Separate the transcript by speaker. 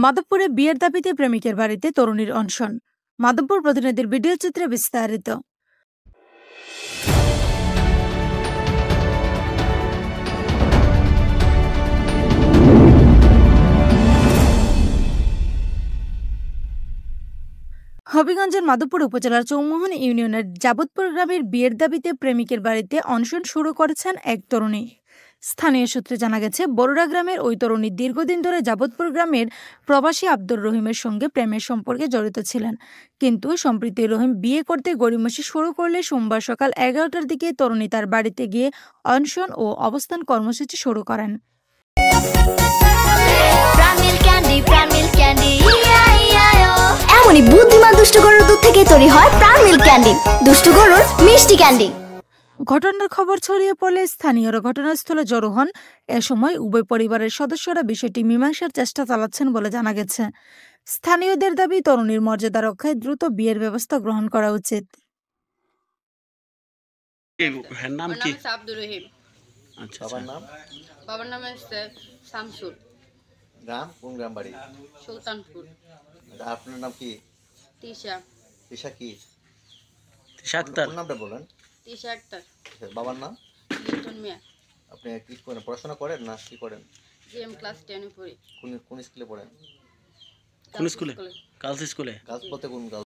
Speaker 1: মাধবপুরে বিয়ের দাবিতে প্রেমিকের বাড়িতে তরুণীর অনশন। মাধবপুর প্রতিনিধির ভিডিও চিত্রে বিস্তারিত। হবিগঞ্জের মাধবপুর উপজেলার চৌমোহন ইউনিয়নের যাবতপুর গ্রামের বিয়ের দাবিতে প্রেমিকের বাড়িতে অনশন শুরু করেছেন এক তরুণী। স্থানীয় সূত্রে জানা গেছে, বরুড়া গ্রামের ওই তরুণী দীর্ঘদিন ধরে যাবতপুর গ্রামের প্রবাসী আব্দুর রহিমের সঙ্গে প্রেমের সম্পর্কে জড়িত ছিলেন। কিন্তু সম্প্রতি রহিম বিয়ে করতে গড়িমসি শুরু করলে সোমবার সকাল 11টার দিকে তরুণী তার বাড়িতে গিয়ে অনশন ও অবস্থান কর্মসূচি শুরু করেন।
Speaker 2: এমনই বুদ্ধিমান দুষ্টু গরুর দুধ থেকে তৈরি হয় প্রাণ মিল্ক ক্যান্ডি, দুষ্টু গরুর মিষ্টি ক্যান্ডি।
Speaker 1: ঘটনার খবর ছড়িয়ে পড়লে স্থানীয়রা ঘটনাস্থলে জড়ো হন। এ সময় উভয় পরিবারের সদস্যরা বিষয়টি মীমাংসার চেষ্টা চালাচ্ছেন বলে জানা গেছে। স্থানীয়দের দাবি, তরুণীর মর্যাদা রক্ষায় দ্রুত বিয়ের ব্যবস্থা গ্রহণ করা উচিত।
Speaker 3: আব্দুর রহিম।
Speaker 4: আচ্ছা,
Speaker 3: বাবার নাম হচ্ছে শামসুল।
Speaker 4: গ্রাম কোন গ্রাম বাড়ি?
Speaker 3: সুলতানপুর।
Speaker 4: আপনার নাম কি?
Speaker 3: তিশা।
Speaker 4: তিশা কি?
Speaker 5: তিশা আক্তার।
Speaker 4: কোন নামটা বলেন?
Speaker 3: তিশা আক্তার।
Speaker 4: বাবার নাম?
Speaker 3: লিটন মিয়া।
Speaker 4: আপনি কি করেন, পড়াশোনা করেন না কি করেন?
Speaker 3: জিএম ক্লাস 10 এ পড়ি।
Speaker 4: কোন স্কুলে পড়েন?
Speaker 5: কোন স্কুলে? গার্লস স্কুলে।
Speaker 4: গার্লস বলতে কোন গার্লস?